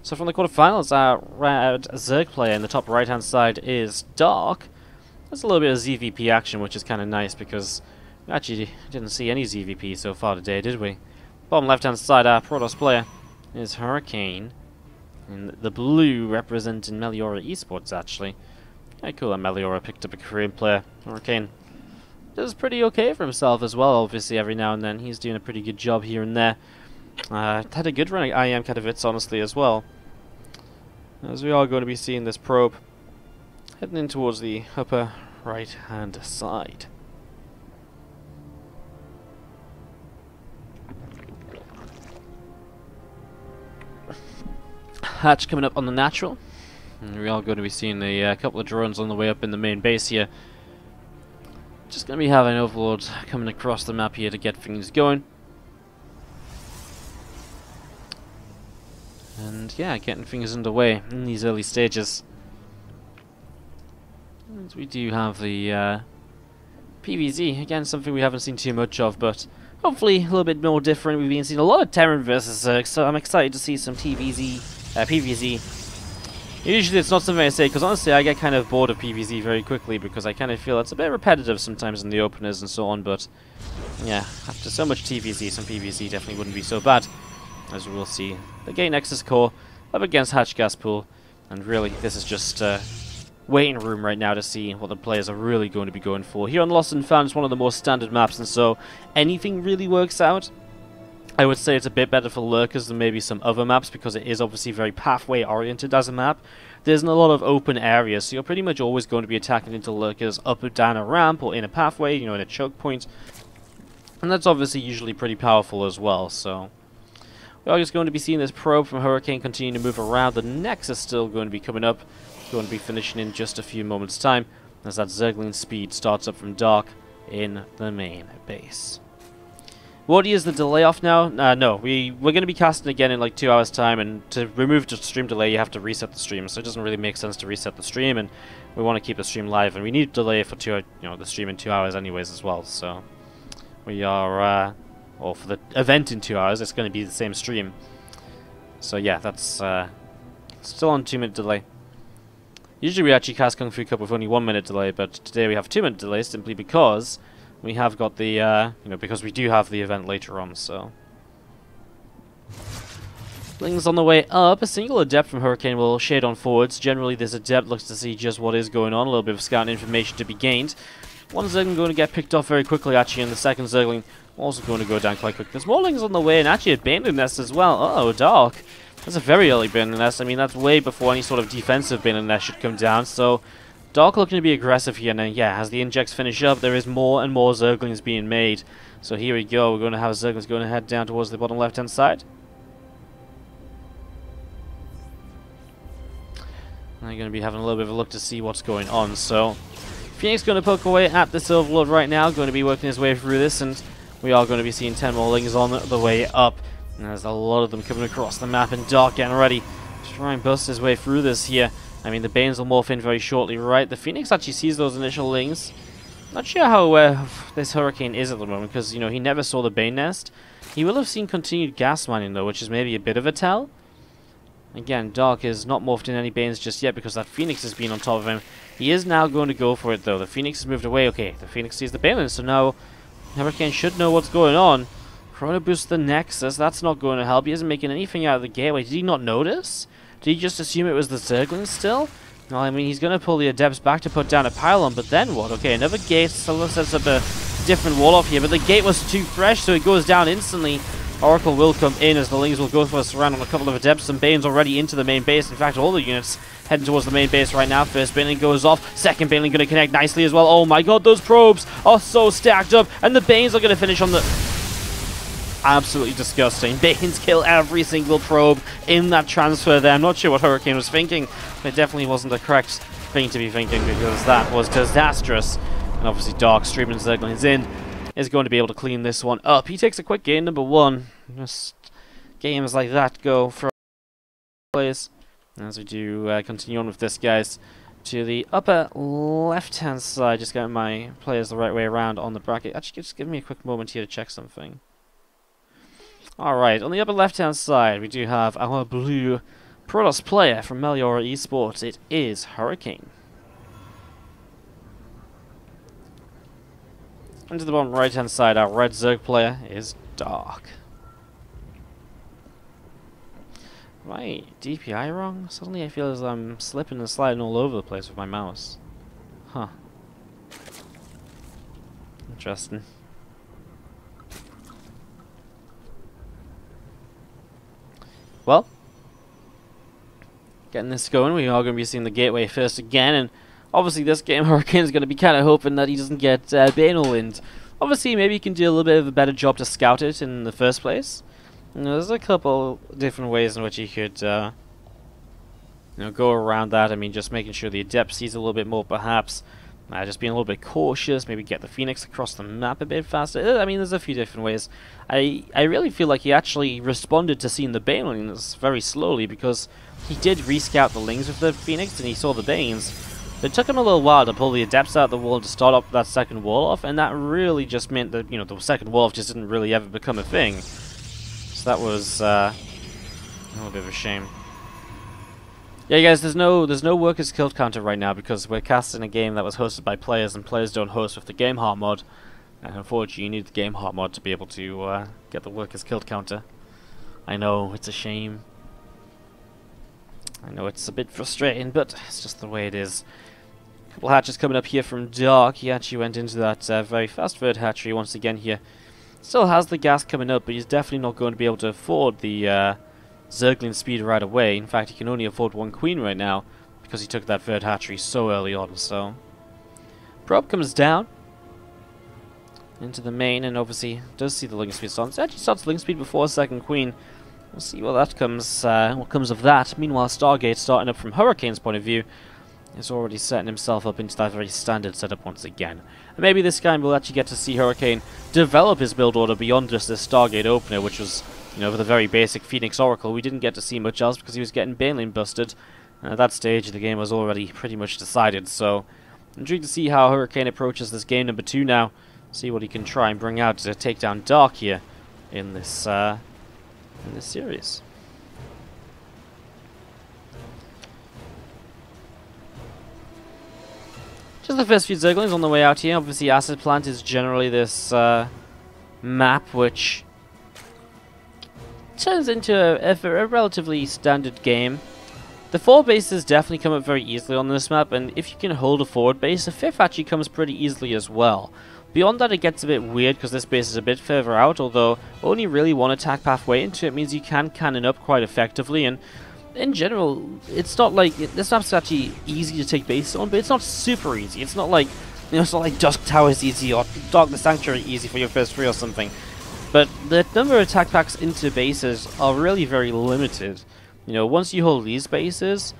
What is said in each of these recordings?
So from the quarterfinals, our red Zerg player in the top right-hand side is Dark. There's a little bit of ZvP action, which is kind of nice because we actually didn't see any ZvP so far today, did we? Bottom left-hand side, our Protoss player is Hurricane. And the blue representing Meliora Esports, actually. Yeah, cool that Meliora picked up a Korean player. Hurricane does pretty okay for himself as well, obviously, every now and then. He's doing a pretty good job here and there. Had a good run at IM Katowice, honestly, as well. As we are going to be seeing this probe heading in towards the upper right-hand side. Hatch coming up on the natural. And we are going to be seeing a couple of drones on the way up in the main base here. Just going to be having Overlord coming across the map here to get things going. And yeah, getting things underway in these early stages. And we do have the PvZ, again something we haven't seen too much of, but hopefully a little bit more different. We've been seeing a lot of Terran versus Zerg, so I'm excited to see some PvZ. Usually it's not something I say, because honestly I get kind of bored of PvZ very quickly, because I kind of feel it's a bit repetitive sometimes in the openers and so on, but yeah, after so much TvZ, some PvZ definitely wouldn't be so bad. As we will see, the Gate Nexus core up against Hatch Gas Pool, and really this is just waiting room right now to see what the players are really going to be going for. Here on Lost and Found, it's one of the more standard maps, and so anything really works out. I would say it's a bit better for lurkers than maybe some other maps, because it is obviously very pathway oriented as a map. There isn't a lot of open areas, so you're pretty much always going to be attacking into lurkers up or down a ramp or in a pathway, you know, in a choke point. And that's obviously usually pretty powerful as well, so we are just going to be seeing this probe from Hurricane continue to move around. The Nexus still going to be coming up, going to be finishing in just a few moments' time, as that Zergling speed starts up from Dark in the main base. Wardy is the delay off now? No, we're going to be casting again in like 2 hours' time, and to remove the stream delay you have to reset the stream, so it doesn't really make sense to reset the stream, and we want to keep the stream live, and we need delay for the stream in 2 hours anyways as well, so we are or for the event in 2 hours, it's going to be the same stream. So yeah, that's still on 2-minute delay. Usually we actually cast Kung Fu Cup with only 1-minute delay, but today we have 2-minute delay simply because we have got the, because we do have the event later on, so. Lings on the way up. A single Adept from Hurricane will shade on forwards. Generally this Adept looks to see just what is going on, a little bit of scouting information to be gained. One Zergling going to get picked off very quickly actually, and the second Zergling also going to go down quite quick. There's more Lings on the way, and actually a Baneling Nest as well. Uh-oh, Dark. That's a very early Baneling Nest. I mean, that's way before any sort of defensive Baneling Nest should come down, so Dark looking to be aggressive here, and then, yeah, as the injects finish up, there is more and more Zerglings being made. So here we go, we're going to have Zerglings going to head down towards the bottom left-hand side. And they're going to be having a little bit of a look to see what's going on, so Phoenix going to poke away at this Overlord right now, going to be working his way through this, and we are going to be seeing 10 more Lings on the way up. And there's a lot of them coming across the map, and Dark getting ready to try and bust his way through this here. I mean, the Banes will morph in very shortly, right? The Phoenix actually sees those initial Lings. Not sure how aware this Hurricane is at the moment, because, you know, he never saw the Bane Nest. He will have seen continued gas mining, though, which is maybe a bit of a tell. Again, Dark is not morphed in any Banes just yet, because that Phoenix has been on top of him. He is now going to go for it, though. The Phoenix has moved away. Okay, the Phoenix sees the Bane, so now Hurricane should know what's going on. Chrono Boost the Nexus, that's not going to help. He isn't making anything out of the gateway. Did he not notice? Did he just assume it was the Zerglings still? No, I mean, he's going to pull the Adepts back to put down a pylon, but then what? Okay, another gate. Someone sets up a different wall off here, but the gate was too fresh, so it goes down instantly. Oracle will come in as the Lings will go for a surround on a couple of Adepts, and Bane's already into the main base. In fact, all the units heading towards the main base right now. First Baneling goes off. Second Baneling going to connect nicely as well. Oh my god, those probes are so stacked up, and the Banes are going to finish on the... Absolutely disgusting. Banes kill every single probe in that transfer there. I'm not sure what Hurricane was thinking, but it definitely wasn't the correct thing to be thinking, because that was disastrous. And obviously Dark streaming Zerglings in is going to be able to clean this one up. He takes a quick game, number 1. Just games like that go for players. As we do continue on with this, guys, to the upper left-hand side. Just getting my players the right way around on the bracket. Actually, just give me a quick moment here to check something. Alright, on the upper left-hand side, we do have our blue Protoss player from Meliora Esports, it is Hurricane. And to the bottom right hand side, our red Zerg player is Dark. Right, DPI wrong? Suddenly I feel as I'm slipping and sliding all over the place with my mouse. Huh. Interesting. Well, getting this going, we are going to be seeing the gateway first again, and obviously this game Hurricane is going to be kind of hoping that he doesn't get Banal, and obviously maybe he can do a little bit of a better job to scout it in the first place. You know, there's a couple different ways in which he could you know, go around that. I mean, just making sure the Adept sees a little bit more, perhaps. Just being a little bit cautious, maybe get the Phoenix across the map a bit faster. I mean, there's a few different ways. I really feel like he actually responded to seeing the Banelings very slowly, because he did rescout the Lings with the Phoenix and he saw the Banes. But it took him a little while to pull the Adepts out of the wall to start up that second wall off, and that really just meant that, you know, the second wall off just didn't really ever become a thing. So that was a little bit of a shame. Yeah, guys, there's no workers killed counter right now because we're casting a game that was hosted by players, and players don't host with the Game Heart mod. And unfortunately, you need the Game Heart mod to be able to get the workers killed counter. I know, it's a shame. I know it's a bit frustrating, but it's just the way it is. A couple hatches coming up here from Dark. He actually went into that very fast third hatchery once again here. Still has the gas coming up, but he's definitely not going to be able to afford the Zergling speed right away. In fact, he can only afford one queen right now because he took that third hatchery so early on. So probe comes down into the main, and obviously does see the Ling speed starts. Actually starts Ling speed before second queen. We'll see what comes of that. Meanwhile, Stargate, starting up from Hurricane's point of view, is already setting himself up into that very standard setup once again. And maybe this time we'll actually get to see Hurricane develop his build order beyond just this Stargate opener, which was, you know, for the very basic Phoenix Oracle. We didn't get to see much else because he was getting Baneling busted. And at that stage, the game was already pretty much decided. So, I'm intrigued to see how Hurricane approaches this game number 2 now. See what he can try and bring out to take down Dark here in this series. Just the first few Zerglings on the way out here. Obviously, Acid Plant is generally this map which turns into a relatively standard game. The 4 bases definitely come up very easily on this map, and if you can hold a forward base, the 5th actually comes pretty easily as well. Beyond that, it gets a bit weird because this base is a bit further out, although only really one attack pathway into it means you can cannon up quite effectively, and in general, it's not like this map's actually easy to take base on, but it's not super easy. It's not like, you know, it's not like Dusk Tower is easy or Darkness Sanctuary easy for your first 3 or something. But the number of attack packs into bases are really very limited. You know, once you hold these bases,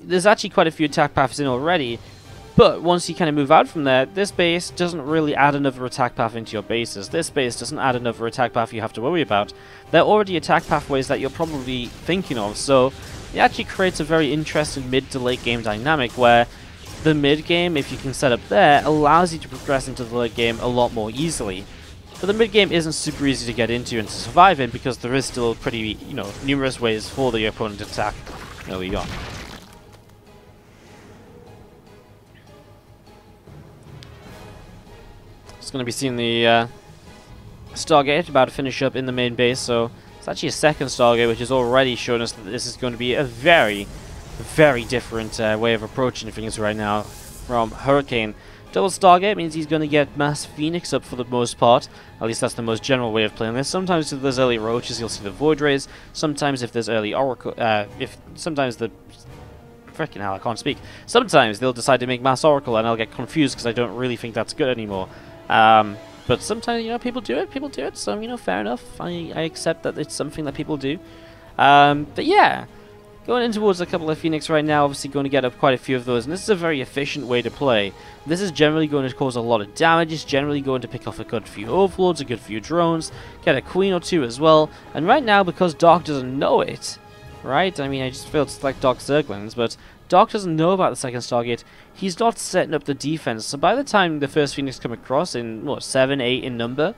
there's actually quite a few attack paths in already. But once you kind of move out from there, this base doesn't really add another attack path into your bases. This base doesn't add another attack path you have to worry about. They're already attack pathways that you're probably thinking of, so it actually creates a very interesting mid to late game dynamic where the mid game, if you can set up there, allows you to progress into the late game a lot more easily. But the mid game isn't super easy to get into and to survive in because there is still pretty, you know, numerous ways for the opponent to attack early on. It's going to be seeing the Stargate about to finish up in the main base, so it's actually a second Stargate, which has already shown us that this is going to be a very, very different way of approaching things right now from Hurricane. Double Stargate means he's going to get Mass Phoenix up for the most part. At least that's the most general way of playing this. Sometimes if there's early Roaches, you'll see the Void Rays. Sometimes if there's early Oracle, sometimes they'll decide to make Mass Oracle, and I'll get confused because I don't really think that's good anymore. But sometimes, you know, people do it, so, you know, fair enough. I accept that it's something that people do. But yeah, going in towards a couple of Phoenix right now, obviously going to get up quite a few of those, and this is a very efficient way to play. This is generally going to cause a lot of damage, it's generally going to pick off a good few Overlords, a good few drones, get a Queen or 2 as well, and right now, because Dark doesn't know it, right? I mean, I just failed to select Dark Zerglings, but Dark doesn't know about the second Stargate. He's not setting up the defense, so by the time the first Phoenix come across in, what, 7, 8 in number,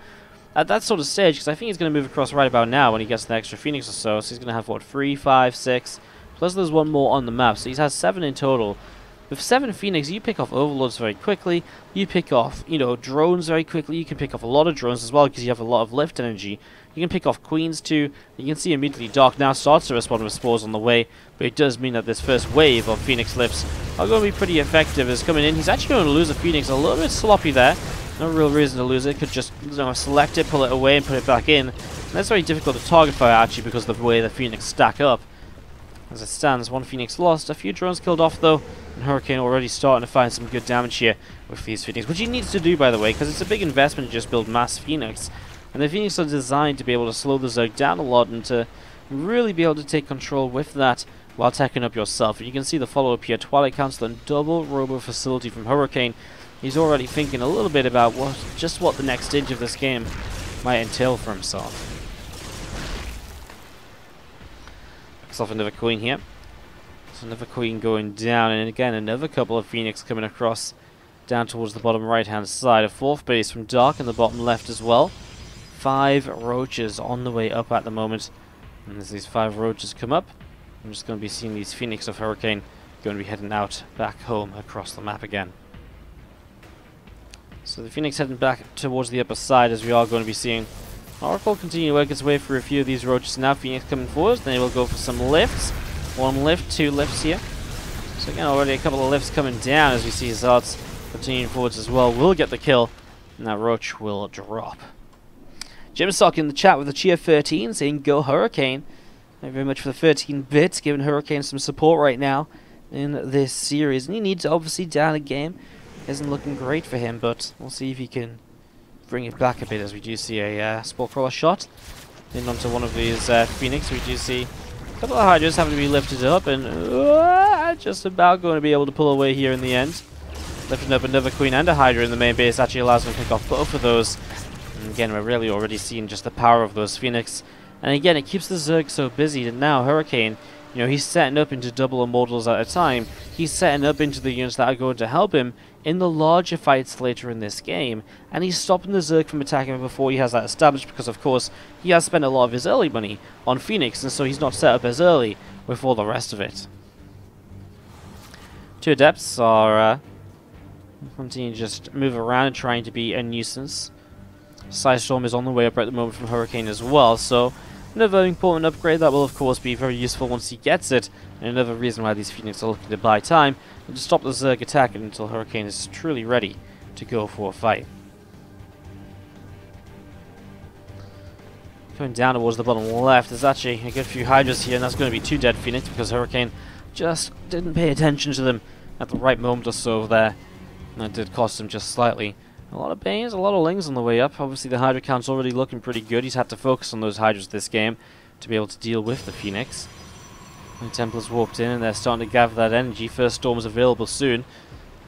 at that sort of stage, because I think he's going to move across right about now when he gets the extra Phoenix or so, so he's going to have, what, 3, 5, 6, plus there's one more on the map, so he has 7 in total. With 7 Phoenix, you pick off Overlords very quickly, you pick off, drones very quickly, you can pick off a lot of drones as well because you have a lot of lift energy. You can pick off Queens too. You can see immediately Dark now starts to respond with spores on the way, but it does mean that this first wave of Phoenix lifts are going to be pretty effective as coming in. He's actually going to lose a Phoenix a little bit sloppy there. No real reason to lose it. Could just select it, pull it away, and put it back in. And that's very difficult to target fire actually because of the way the Phoenix stack up. As it stands, 1 Phoenix lost, a few drones killed off though, and Hurricane already starting to find some good damage here with these Phoenix, which he needs to do by the way, because it's a big investment to just build mass Phoenix. And the Phoenix are designed to be able to slow the Zerg down a lot and to really be able to take control with that while teching up yourself. And you can see the follow-up here, Twilight Council and double Robo Facility from Hurricane. He's already thinking a little bit about what the next stage of this game might entail for himself. Picks off another Queen here. So another Queen going down, and again another couple of Phoenix coming across down towards the bottom right hand side. A 4th base from Dark in the bottom left as well. 5 roaches on the way up at the moment, and as these 5 roaches come up, I'm just going to be seeing these Phoenix of Hurricane going to be heading out back home across the map again. So the Phoenix heading back towards the upper side, as we are going to be seeing Oracle continue to work its way through a few of these roaches. Now Phoenix coming forward, then he will go for some lifts. 1 lift, 2 lifts here. So again, already a couple of lifts coming down as we see Zards continuing forwards as well. Will get the kill, and that roach will drop. Jim Sock in the chat with a cheer 13 saying go Hurricane. Thank you very much for the 13 bits, giving Hurricane some support right now in this series. And he needs to obviously down a game. Isn't looking great for him, but we'll see if he can bring it back a bit as we do see a Spore Crawler shot in onto one of these Phoenix. We do see a couple of Hydras having to be lifted up and just about going to be able to pull away here in the end. Lifting up another Queen and a Hydra in the main base actually allows him to pick off both of those. And again, we're really already seeing just the power of those Phoenix. And again, it keeps the Zerg so busy that now Hurricane, he's setting up into double Immortals at a time. He's setting up into the units that are going to help him in the larger fights later in this game. And he's stopping the Zerg from attacking him before he has that established because, of course, he has spent a lot of his early money on Phoenix, and so he's not set up as early with all the rest of it. 2 Adepts are continuing to just move around trying to be a nuisance. Psystorm is on the way up at the moment from Hurricane as well, so another important upgrade that will of course be very useful once he gets it, and another reason why these Phoenix are looking to buy time and to stop the Zerg attacking until Hurricane is truly ready to go for a fight. Going down towards the bottom left, there's actually a good few Hydras here, and that's going to be 2 dead Phoenix because Hurricane just didn't pay attention to them at the right moment or so there, and that did cost him just slightly. A lot of Banes, a lot of Lings on the way up. Obviously the Hydra count's already looking pretty good. He's had to focus on those Hydras this game to be able to deal with the Phoenix. The Templars warped in and they're starting to gather that energy. First Storm is available soon.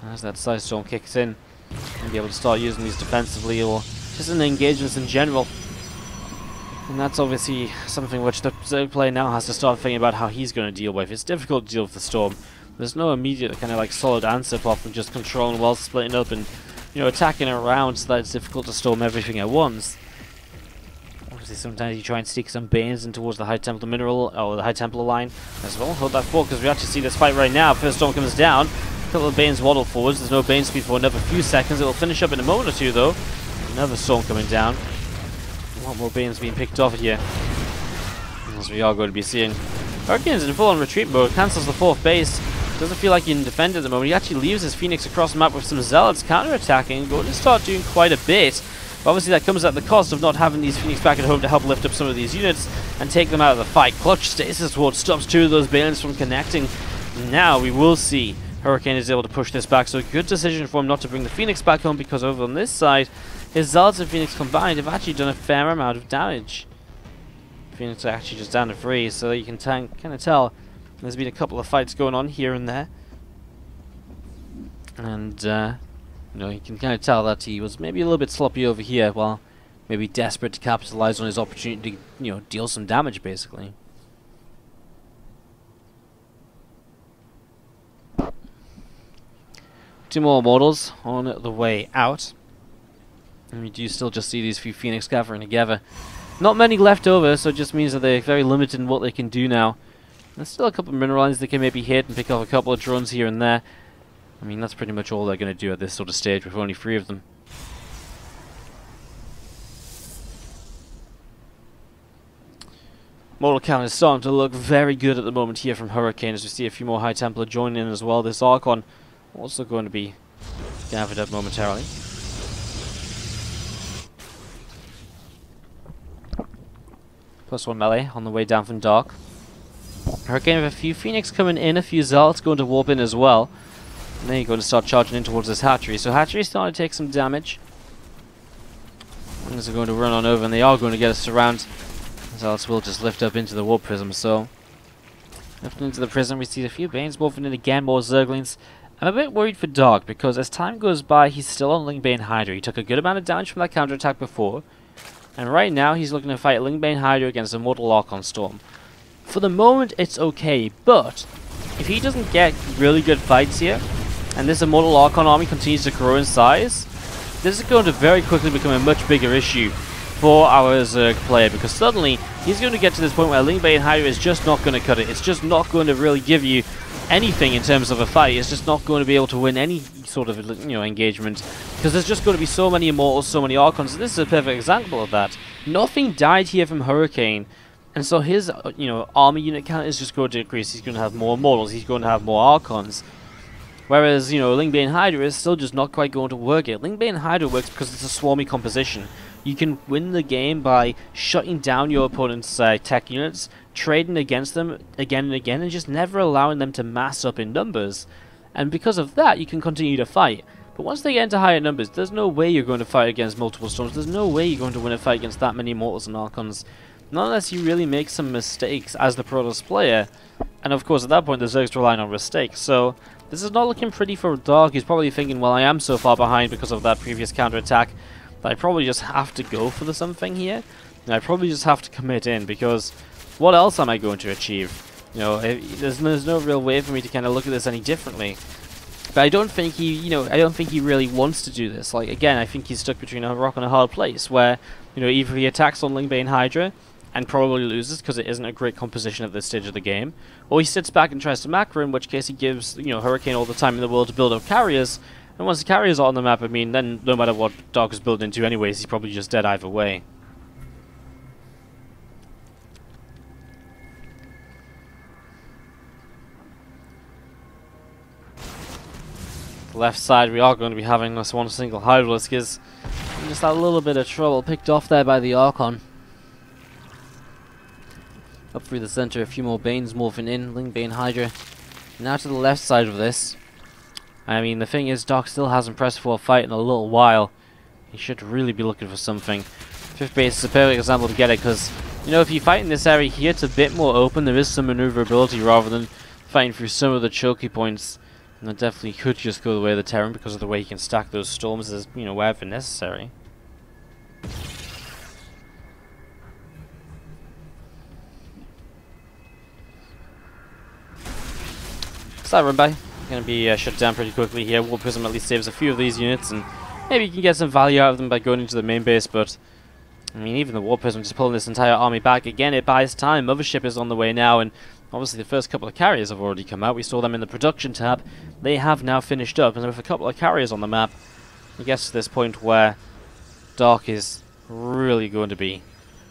As that Side Storm kicks in, and be able to start using these defensively or just in the engagements in general. And that's obviously something which the Zerg player now has to start thinking about how he's going to deal with. It's difficult to deal with the Storm. There's no immediate kind of like solid answer apart from just controlling while splitting up and attacking around so that it's difficult to storm everything at once. Obviously, sometimes you try and stick some Banes in towards the High Templar mineral, or the High Templar line as well. Hold that fort, because we actually see this fight right now. First Storm comes down, a couple of Banes waddle forwards. There's no Bane speed for another few seconds. It will finish up in a moment or two, though. Another Storm coming down. A lot more Banes being picked off here, as we are going to be seeing. Hurricane's in full-on retreat mode, cancels the 4th base. Doesn't feel like he can defend at the moment. He actually leaves his Phoenix across the map with some Zealots counter-attacking, going to start doing quite a bit. But obviously that comes at the cost of not having these Phoenix back at home to help lift up some of these units and take them out of the fight. Clutch Stasis Ward stops 2 of those Balins from connecting. Now we will see Hurricane is able to push this back, so a good decision for him not to bring the Phoenix back home, because over on this side, his Zealots and Phoenix combined have actually done a fair amount of damage. Phoenix are actually just down to 3, so you can kind of tell there's been a couple of fights going on here and there. And, you can kind of tell that he was maybe a little bit sloppy over here, while maybe desperate to capitalize on his opportunity to, deal some damage, basically. Two more Immortals on the way out. And we do still just see these few Phoenix gathering together. Not many left over, so it just means that they're very limited in what they can do now. There's still a couple of mineral lines they can maybe hit and pick off a couple of drones here and there. I mean, that's pretty much all they're going to do at this sort of stage with only 3 of them. Mortal count is starting to look very good at the moment here from Hurricane, as we see a few more High Templar join in as well. This Archon also going to be gathered up momentarily. +1 melee on the way down from Dark. Hurricane with a few Phoenix coming in, a few Zealots going to warp in as well. And then you're going to start charging in towards this hatchery. So hatchery's starting to take some damage. Things are going to run on over, and they are going to get a surround. Zealots will just lift up into the warp prism. So lifting into the prism, we see a few Banes morphing in again, more Zerglings. I'm a bit worried for Dark, because as time goes by, he's still on Lingbane Hydra. He took a good amount of damage from that counterattack before. And right now, he's looking to fight Lingbane Hydra against a Mortal Archon Storm. For the moment, it's okay, but if he doesn't get really good fights here, and this Immortal Archon army continues to grow in size, this is going to very quickly become a much bigger issue for our Zerg player, because suddenly he's going to get to this point where Lingbane Hydra is just not going to cut it. It's just not going to really give you anything in terms of a fight. It's just not going to be able to win any sort of, engagement, because there's just going to be so many Immortals, so many Archons. This is a perfect example of that. Nothing died here from Hurricane, and so his, army unit count is just going to increase. He's going to have more Immortals, he's going to have more Archons. Whereas, Lingbane Hydra is still just not quite going to work it. Lingbane Hydra works because it's a swarmy composition. You can win the game by shutting down your opponent's tech units, trading against them again and again, and just never allowing them to mass up in numbers. And because of that, you can continue to fight. But once they get into higher numbers, there's no way you're going to fight against multiple storms. There's no way you're going to win a fight against that many Mortals and Archons. Not unless you really make some mistakes as the Protoss player. And of course, at that point, the Zerg's relying on mistakes. So this is not looking pretty for Dark. He's probably thinking, well, I am so far behind because of that previous counterattack that I probably just have to go for something here. And I probably just have to commit in, because what else am I going to achieve? There's no real way for me to kind of look at this any differently. But I don't think he really wants to do this. Like, again, I think he's stuck between a rock and a hard place, where, either he attacks on Lingbane Hydra and probably loses because it isn't a great composition at this stage of the game, or he sits back and tries to macro, in which case he gives, Hurricane all the time in the world to build up carriers, and once the carriers are on the map, I mean, then no matter what Dark is built into anyways, he's probably just dead either way. The left side, we are going to be having this one single Hydralisk, is just a little bit of trouble picked off there by the Archon. Up through the center, a few more Banes morphing in, Lingbane Hydra. Now to the left side of this. I mean, the thing is, Dark still hasn't pressed for a fight in a little while. He should really be looking for something. 5th base is a perfect example to get it, because, if you fight in this area here, it's a bit more open. There is some maneuverability rather than fighting through some of the choky points. And that definitely could just go the way of the Terran because of the way you can stack those storms as, wherever necessary. That run by going to be shut down pretty quickly here. Warp Prism at least saves a few of these units, and maybe you can get some value out of them by going into the main base, but I mean, even the Warp Prism just pulling this entire army back, again, it buys time. Mothership is on the way now, and obviously the first couple of carriers have already come out. We saw them in the production tab. They have now finished up, and with a couple of carriers on the map, it gets to this point where Dark is really going to be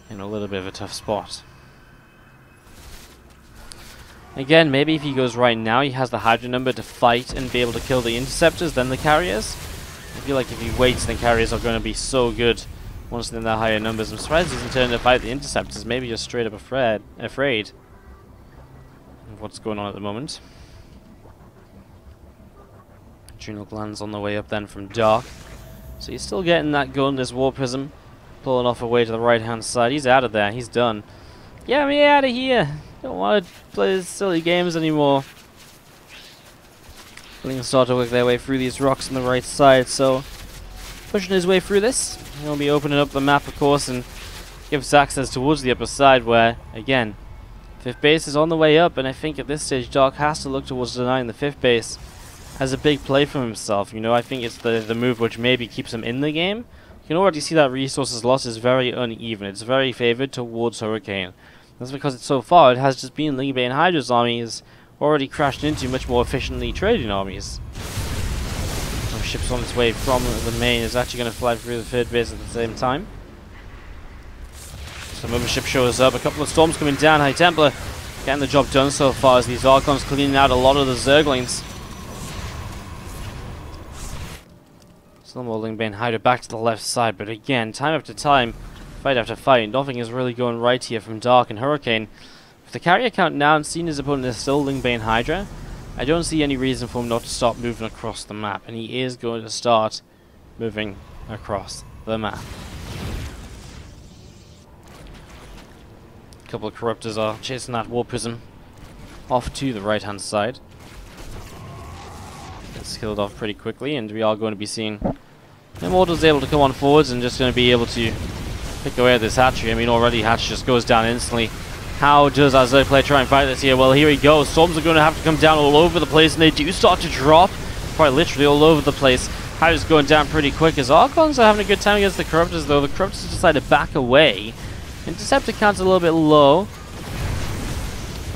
in a little bit of a tough spot. Again, maybe if he goes right now, he has the Hydra number to fight and be able to kill the Interceptors, then the carriers. I feel like if he waits, then carriers are going to be so good once they're in their higher numbers. I'm surprised he doesn't turn to fight the Interceptors, maybe just straight up afraid of what's going on at the moment. Adrenal Glands on the way up then from Dark. So he's still getting that gun, this War Prism, pulling off away to the right-hand side. He's out of there, he's done. Get me out of here! Don't want to play these silly games anymore. Things start to work their way through these rocks on the right side, so pushing his way through this. He'll be opening up the map, of course, and gives access towards the upper side where, again, 5th base is on the way up, and I think at this stage Dark has to look towards denying the 5th base as a big play for himself. I think it's the move which maybe keeps him in the game. You can already see that resources loss is very uneven. It's very favored towards Hurricane. That's because so far it has just been Linkbane and Hydra's armies already crashed into much more efficiently trading armies. Our ship's on its way from the main is actually going to fly through the third base at the same time. So another ship shows up, a couple of storms coming down, High Templar getting the job done so far as these Archons cleaning out a lot of the Zerglings. Still more Linkbane Hydra back to the left side, but again, time after time, fight after fight, nothing is really going right here from Dark and Hurricane. With the carrier count now and seeing his opponent is still Linkbane Hydra, I don't see any reason for him not to start moving across the map, and he is going to start moving across the map. A couple of Corruptors are chasing that War Prism off to the right hand side. Gets killed off pretty quickly, and we are going to be seeing Immortal's able to come on forwards and just going to be able to pick away at this hatchery. I mean, already Hatch just goes down instantly. How does our Zerg player try and fight this here? Well, here we go. Storms are going to have to come down all over the place, and they do start to drop quite literally all over the place. Hydra's going down pretty quick as Archons are having a good time against the Corruptors, though. The Corruptors decide to back away. Interceptor count's a little bit low.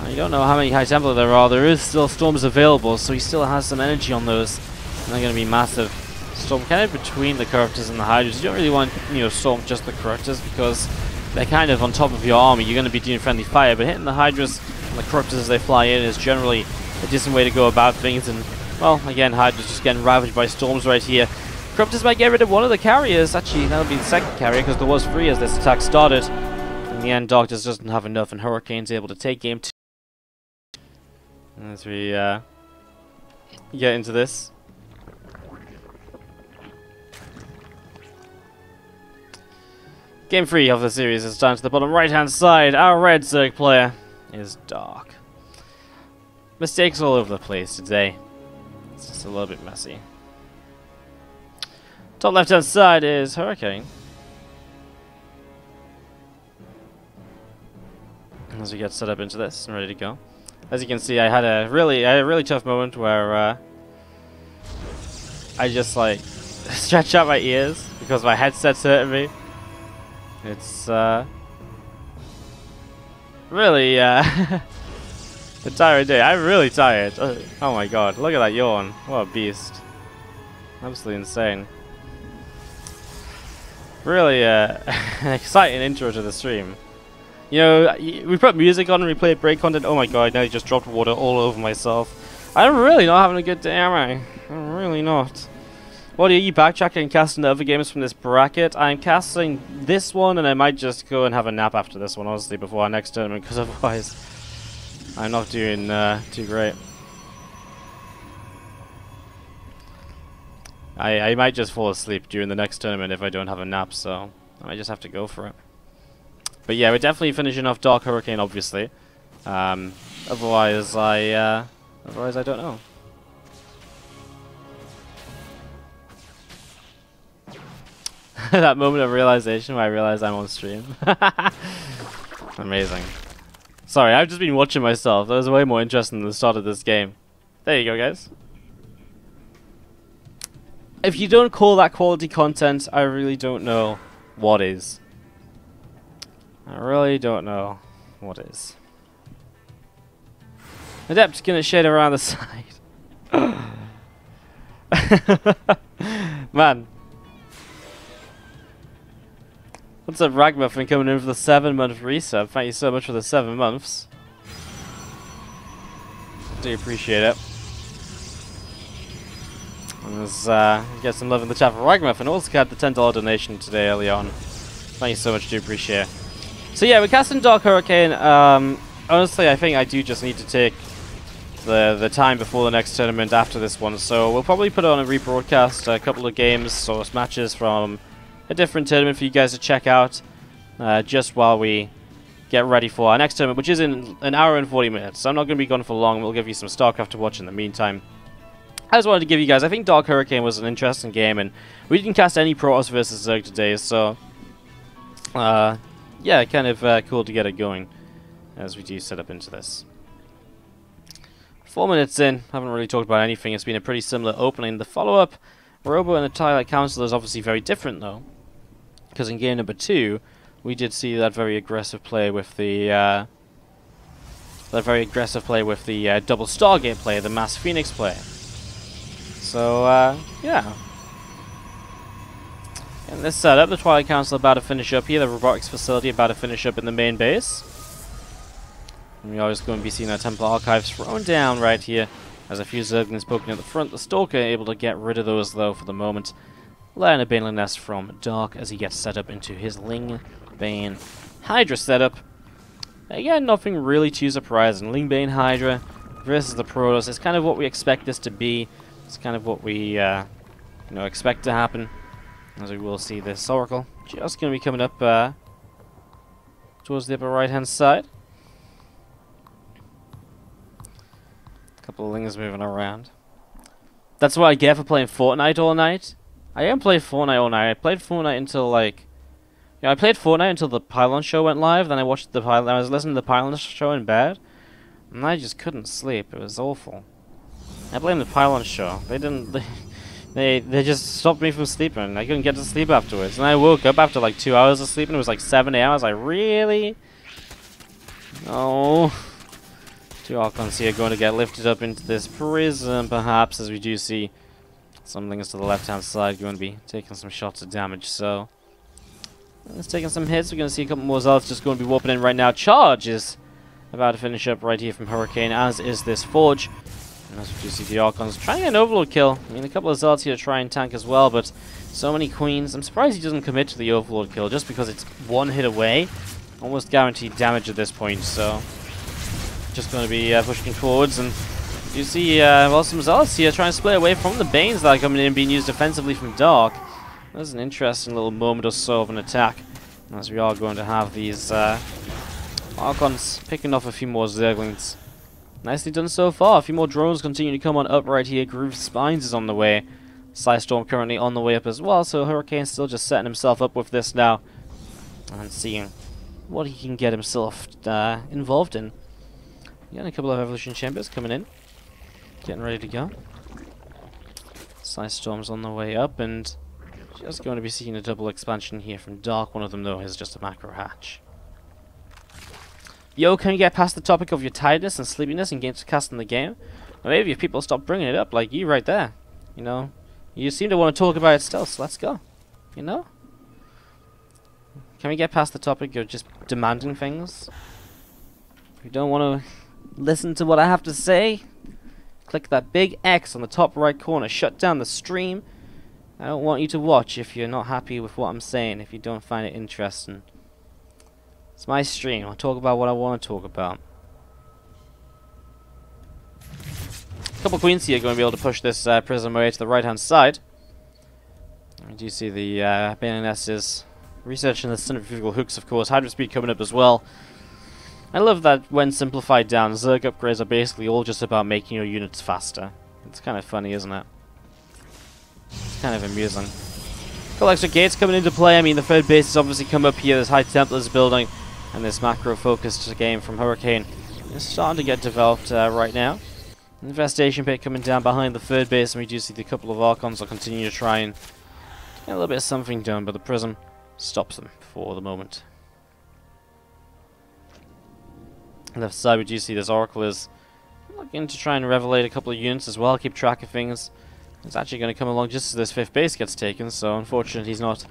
I don't know how many High Templar there are. There is still Storms available, so he still has some energy on those. And they're going to be massive. Storm kind of between the Corruptors and the Hydras. You don't really want, Storm just the Corruptors because they're kind of on top of your army. You're going to be doing friendly fire, but hitting the Hydras and the Corruptors as they fly in is generally a decent way to go about things. And, well, again, Hydra's just getting ravaged by Storms right here. Corruptors might get rid of one of the carriers. Actually, that'll be the second carrier because there was 3 as this attack started. In the end, Dark just doesn't have enough, and Hurricane's able to take game 2. As we get into this. Game 3 of the series is down to the bottom right hand side. Our red Zerg player is Dark. Mistakes all over the place today. It's just a little bit messy. Top left hand side is Hurricane. As we get set up into this and ready to go. As you can see, I had a really tough moment where I just like stretch out my ears because my headset's hurting me. It's really a tiring day. I'm really tired. Oh my god, look at that yawn. What a beast. Absolutely insane. Really an exciting intro to the stream. You know, we put music on and we played break content. Oh my god, now you just dropped water all over myself. I'm really not having a good day, am I? I'm really not. What are you backtracking and casting the other games from this bracket? I'm casting this one, and I might just go and have a nap after this one, honestly, before our next tournament, because otherwise I'm not doing too great. I might just fall asleep during the next tournament if I don't have a nap, so I might just have to go for it. But yeah, we're definitely finishing off Dark Hurricane, obviously. Otherwise I don't know. That moment of realization where I realized I'm on stream. Amazing. Sorry, I've just been watching myself. That was way more interesting than the start of this game. There you go, guys. If you don't call that quality content, I really don't know what is. I really don't know what is. Adept gonna shade around the side. Man. What's up, Ragmuffin, coming in for the 7-month resub? Thank you so much for the 7 months. Do appreciate it. And let's get some love in the chat for Ragmuffin. Also got the $10 donation today early on. Thank you so much, do appreciate it. So yeah, we're casting Dark Hurricane. Honestly, I think I do just need to take the time before the next tournament after this one. So we'll probably put on a rebroadcast, a couple of games, source matches from a different tournament for you guys to check out, just while we get ready for our next tournament, which is in an hour and 40 minutes. So I'm not going to be gone for long. We'll give you some StarCraft to watch in the meantime. I just wanted to give you guys, I think Dark Hurricane was an interesting game, and we didn't cast any Protoss versus Zerg today, so yeah, kind of cool to get it going as we do set up into this. 4 minutes in, haven't really talked about anything. It's been a pretty similar opening. The follow-up, Robo and the Twilight Council, is obviously very different though, because in game number 2, we did see that very aggressive play with the that very aggressive play with the double Stargate play, the Mass Phoenix play. So, yeah. In this setup, the Twilight Council about to finish up here, the robotics facility about to finish up in the main base. And we are just going to be seeing our Temple Archives thrown down right here. As a few Zerglings poking at the front, the Stalker able to get rid of those though for the moment. Learn a Baneling Nest from Dark as he gets set up into his Ling Bane Hydra setup. Again, nothing really too surprising. Ling Bane Hydra versus the Protoss is kind of what we expect this to be. It's kind of what we expect to happen. As we will see this Oracle just going to be coming up towards the upper right hand side. A couple of Lings moving around. That's what I get for playing Fortnite all night. I didn't play Fortnite all night. I played Fortnite until I played Fortnite until the Pylon show went live. Then I watched the Pylon. I was listening to the Pylon show in bed, and I just couldn't sleep. It was awful. I blame the Pylon show. They didn't. They just stopped me from sleeping. I couldn't get to sleep afterwards, and I woke up after like 2 hours of sleep, and it was like 7 a.m. I was like, really? No. Two Archons here going to get lifted up into this prism, perhaps, as we do see some Lings to the left-hand side going to be taking some shots of damage. So, it's taking some hits. We're going to see a couple more Zealots just going to be warping in right now. Charge is about to finish up right here from Hurricane, as is this Forge. And as we do see the Archons trying to get an Overlord kill. I mean, a couple of Zealots here to try and tank as well, but so many Queens. I'm surprised he doesn't commit to the Overlord kill just because it's one hit away. Almost guaranteed damage at this point, so just going to be pushing forwards. And you see, well, some Zealots here trying to split away from the Banes that are coming in, being used defensively from Dark. That's an interesting little moment or so of an attack, as we are going to have these Archons picking off a few more Zerglings. Nicely done so far. A few more drones continue to come on up right here. Groove Spines is on the way. Psystorm currently on the way up as well, so Hurricane's still just setting himself up with this now and seeing what he can get himself involved in. Yeah, and a couple of Evolution Chambers coming in. Getting ready to go. Psystorm's on the way up, and just going to be seeing a double expansion here from Dark. One of them, though, is just a macro hatch. Yo, can you get past the topic of your tiredness and sleepiness and games casting the game? Or maybe if people stop bringing it up, like you right there. You know? You seem to want to talk about it still, so let's go. You know? Can we get past the topic of just demanding things? If you don't want to listen to what I have to say, click that big X on the top right corner. Shut down the stream. I don't want you to watch if you're not happy with what I'm saying, if you don't find it interesting. It's my stream. I'll talk about what I want to talk about. A couple Queens here going to be able to push this Prism away to the right-hand side. We do see the Baneling Nest is researching the centrifugal hooks, of course. Hydra Speed coming up as well. I love that when simplified down, Zerg upgrades are basically all just about making your units faster. It's kind of funny, isn't it? It's kind of amusing. Couple extra gates coming into play. I mean, the third base has obviously come up here. There's High Templars building, and this macro-focused game from Hurricane is starting to get developed right now. Infestation Pit coming down behind the third base, and we do see the couple of Archons will continue to try and get a little bit of something done, but the Prism stops them for the moment. Left side, we do see this Oracle is looking to try and revelate a couple of units as well, keep track of things. It's actually going to come along just as this fifth base gets taken, so unfortunately he's not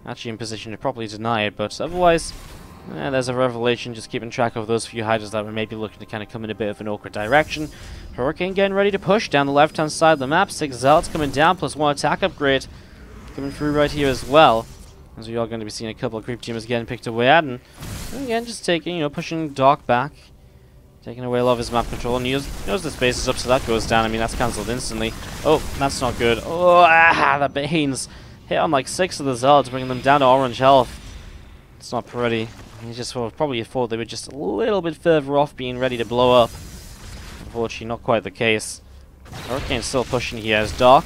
actually in position to properly deny it, but otherwise, there's a revelation, just keeping track of those few Hydras that were maybe looking to kind of come in a bit of an awkward direction. Hurricane getting ready to push down the left-hand side of the map. 6 Zealots coming down, plus 1 attack upgrade coming through right here as well. As we are going to be seeing a couple of creep teamers getting picked away at, and again, just taking, pushing Dark back. Taking away a lot of his map control, and he knows the space is up, so that goes down. I mean, that's cancelled instantly. Oh, that's not good. Oh, the Banes hit on like 6 of the Zealots, bringing them down to orange health. It's not pretty. He just probably thought they were just a little bit further off being ready to blow up. Unfortunately, not quite the case. Hurricane's still pushing here as Dark.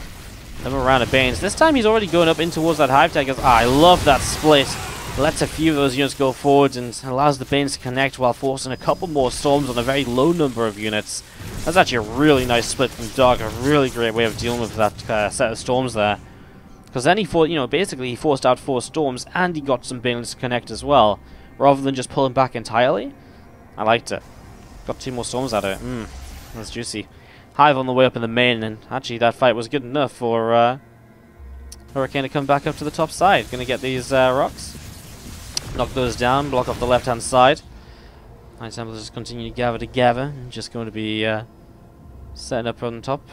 Another round of Banes. This time he's already going up in towards that Hive Tag. I love that split. Lets a few of those units go forwards and allows the Banes to connect while forcing a couple more Storms on a very low number of units. That's actually a really nice split from Dark. A really great way of dealing with that set of Storms there. Because then he basically he forced out 4 Storms and he got some Banes to connect as well, rather than just pulling back entirely. I liked it. Got 2 more storms out of it. That's juicy. Hive on the way up in the main, and actually that fight was good enough for Hurricane to come back up to the top side. Gonna get these rocks. Knock those down, block off the left-hand side. High Templars just continue to gather together. Just going to be setting up on top.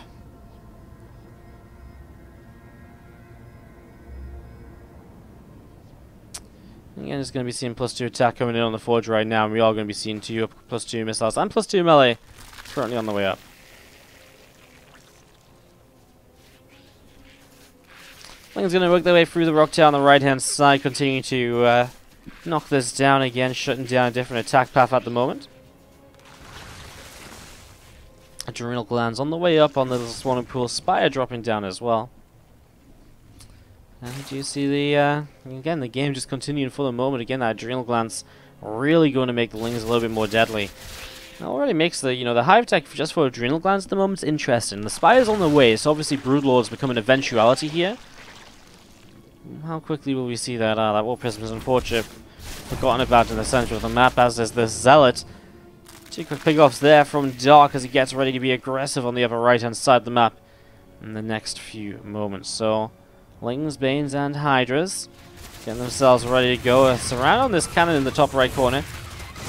Again, it's going to be seeing +2 attack coming in on the Forge right now, and we are going to be seeing 2 +2 missiles and +2 melee currently on the way up. Ling's going to work their way through the rock tower on the right-hand side, continue to knock this down again, shutting down a different attack path at the moment. Adrenal glands on the way up on the little swarming pool, Spire dropping down as well. And do you see the, again, the game just continuing for the moment. Again, that adrenal glands really going to make the Lings a little bit more deadly. It already makes the, the Hive tech just for adrenal glands at the moment is interesting. The Spire's on the way, so obviously Broodlords become an eventuality here. How quickly will we see that? That War Prism is unfortunate. Forgotten about in the center of the map, as is the Zealot. 2 quick pick-offs there from Dark as he gets ready to be aggressive on the upper right-hand side of the map in the next few moments. So, Lings, Banes, and Hydras getting themselves ready to go. Surround on this cannon in the top right corner.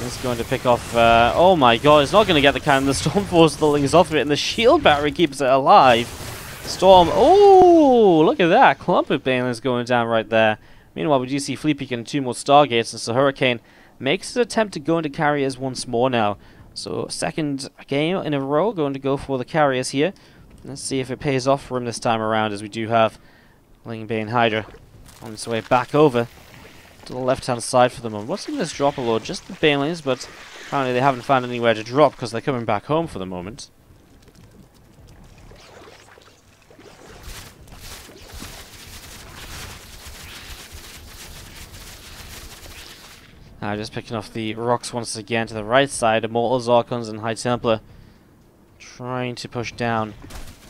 He's going to pick off... oh my god, it's not going to get the cannon. The Storm forces the Lings off of it, and the shield battery keeps it alive. Storm... oh, look at that. Clump of Banelings going down right there. Meanwhile, we do see Fleetpeak and 2 more Stargates, and so Hurricane makes his attempt to go into carriers once more now. So, second game in a row, going to go for the carriers here. Let's see if it pays off for him this time around, as we do have Ling, Bane, Hydra on its way back over to the left-hand side for the moment. What's in this drop a load? Just the Banelings, but apparently they haven't found anywhere to drop because they're coming back home for the moment. Just picking off the rocks once again to the right side. Immortals, Archons, and High Templar trying to push down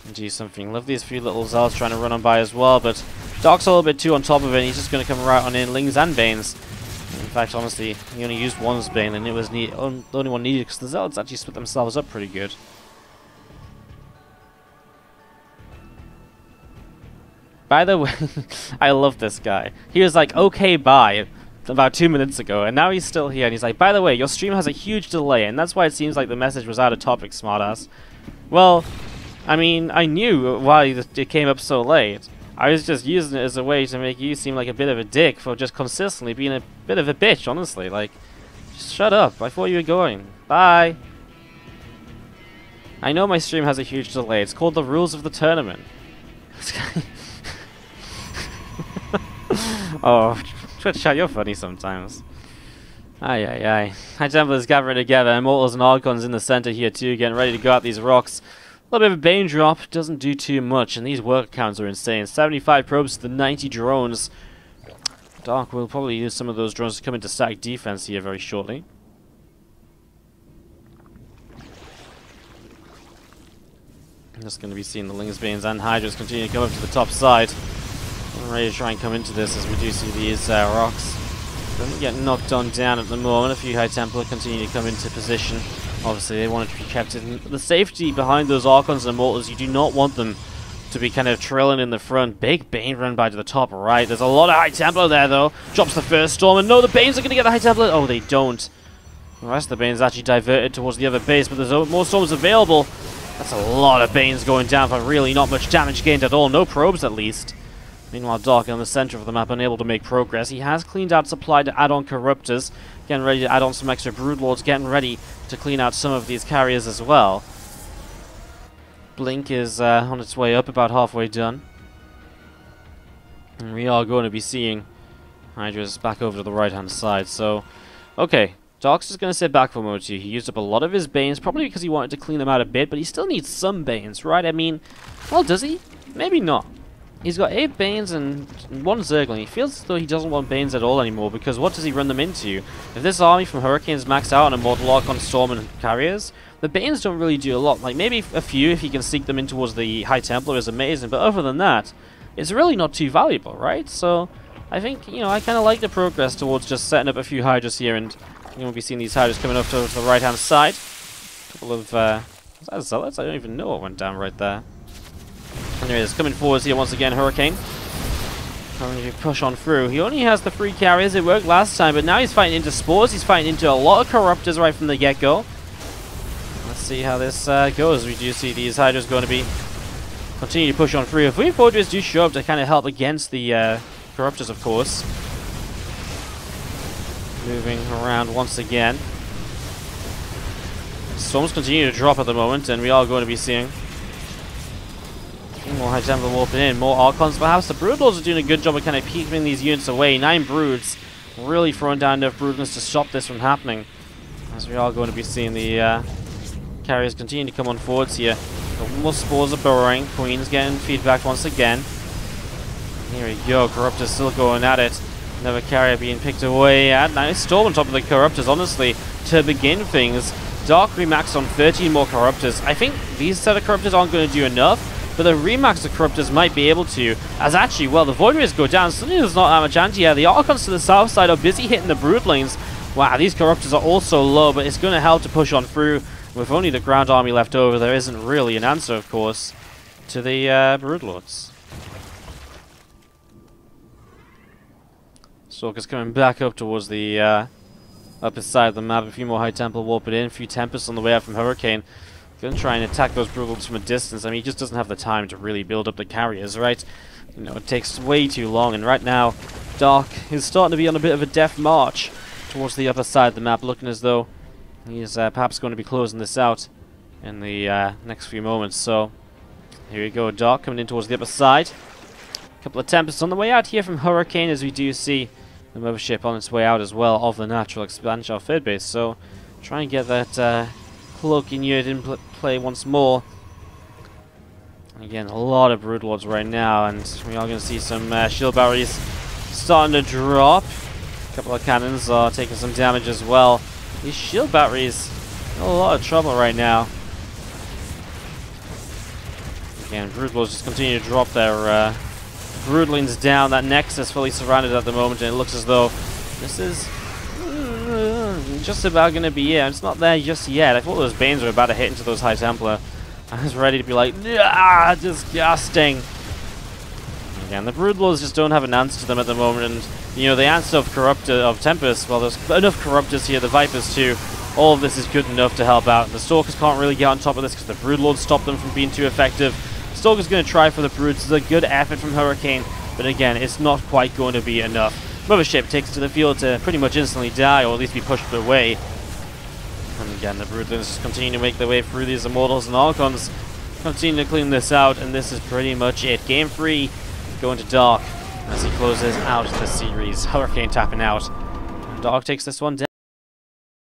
and do something. Love these few little Zealots trying to run on by as well, but Dark's a little bit too on top of it, and he's just going to come right on in. Lings and Banes. In fact, honestly, he only used one's Bane, and it was the only one needed because the Zealots actually split themselves up pretty good. By the way, I love this guy. He was like, okay, bye, about 2 minutes ago, and now he's still here, and he's like, by the way, your stream has a huge delay, and that's why it seems like the message was out of topic, smartass. Well, I mean, I knew why it came up so late. I was just using it as a way to make you seem like a bit of a dick for just consistently being a bit of a bitch, honestly. Like, just shut up. I thought you were going. Bye. I know my stream has a huge delay. It's called the rules of the tournament. Oh, Twitch chat, you're funny sometimes. Aye. High Templars gathering together. Immortals and Archons in the center here too, getting ready to go at these rocks. A little bit of a Bane drop, doesn't do too much, and these work counts are insane. 75 probes to the 90 drones. Dark will probably use some of those drones to come into static defense here very shortly. I'm just going to be seeing the Lings, Banes, and Hydras continue to come up to the top side. I'm ready to try and come into this as we do see these rocks. Don't get knocked on down at the moment. A few High Templar continue to come into position. Obviously, they want it to be kept in the safety behind those Archons and Immortals. You do not want them to be kind of trailing in the front. Big Bane run by to the top right. There's a lot of High Templar there, though. Drops the first storm, and no, the Banes are going to get the High Templar. Oh, they don't. The rest of the Banes actually diverted towards the other base, but there's more storms available. That's a lot of Banes going down for really not much damage gained at all. No probes, at least. Meanwhile, Dark in the center of the map, unable to make progress. He has cleaned out supply to add on Corruptors, getting ready to add on some extra Broodlords, getting ready to clean out some of these carriers as well. Blink is on its way up, about halfway done. And we are going to be seeing Hydra's back over to the right-hand side. So, okay, Dark's just going to sit back for a moment here. He used up a lot of his Banes, probably because he wanted to clean them out a bit, but he still needs some Banes, right? I mean, well, does he? Maybe not. He's got 8 Banes and 1 Zergling. He feels as though he doesn't want Banes at all anymore, because what does he run them into? If this army from Hurricane's maxed out on Immortal Archon, Storm, and Carriers, the Banes don't really do a lot. Like, maybe a few if he can sneak them in towards the High Templar is amazing, but other than that, it's really not too valuable, right? So, I think, I kind of like the progress towards just setting up a few Hydras here, and we'll be seeing these Hydras coming up towards the right-hand side. couple of, was that Zealots? I don't even know what went down right there. Anyways, coming forwards here once again, Hurricane. Trying to push on through. He only has the 3 carriers. It worked last time, but now he's fighting into Spores. He's fighting into a lot of Corruptors right from the get-go. Let's see how this goes. We do see these Hydras going to be continue to push on through. If we Fortress do show up to kind of help against the Corruptors, of course. Moving around once again. Storms continue to drop at the moment, and we are going to be seeing more High Templar warping in, more Archons perhaps. The Broodlords are doing a good job of kind of keeping these units away. 9 Broods, really throwing down enough Broodlings to stop this from happening. As we are going to be seeing the carriers continue to come on forwards here. More Spores are burrowing. Queen's getting feedback once again. Here we go, Corruptors still going at it. Another carrier being picked away. Nice Storm on top of the Corruptors, honestly, to begin things. Dark remax on 13 more Corruptors. I think these set of Corruptors aren't going to do enough, but the remax of Corruptors might be able to, as actually, well, the Void Rays go down. Suddenly there's not that much anti-air. The Archons to the south side are busy hitting the Broodlings. Wow, these Corruptors are also low, but it's going to help to push on through. With only the ground army left over, there isn't really an answer, of course, to the Broodlords. Stalker's coming back up towards the upper side of the map. A few more High Templar warping in, a few Tempests on the way out from Hurricane. Going to try and attack those Broodlords from a distance. I mean, he just doesn't have the time to really build up the carriers, right? You know, it takes way too long, and right now, Dark is starting to be on a bit of a death march towards the upper side of the map, looking as though he is perhaps going to be closing this out in the next few moments. So, here we go, Dark coming in towards the upper side. A couple of Tempests on the way out here from Hurricane, as we do see the mothership on its way out as well of the natural expansion of third base. So, try and get that cloaking unit in play once more. Again, a lot of Broodlords right now, and we are going to see some shield batteries starting to drop. A couple of cannons are taking some damage as well. These shield batteries in a lot of trouble right now. Again, Broodlords just continue to drop their Broodlings down. That Nexus fully surrounded at the moment, and it looks as though this is just about going to be it. It's not there just yet. I thought those Banes were about to hit into those High Templar. I was ready to be like, ah, disgusting. Again, the Broodlords just don't have an answer to them at the moment, and you know, the answer of Tempest, well, there's enough Corruptors here, the Vipers too. All of this is good enough to help out. The Stalkers can't really get on top of this because the Broodlords stop them from being too effective. Stalker's going to try for the Broods. It's a good effort from Hurricane, but again, it's not quite going to be enough. Mothership takes it to the field to pretty much instantly die, or at least be pushed away. And again, the Broodlings just continue to make their way through these Immortals, and Archons continue to clean this out, and this is pretty much it. Game 3 going to Dark as he closes out the series. Hurricane tapping out. Dark takes this one down.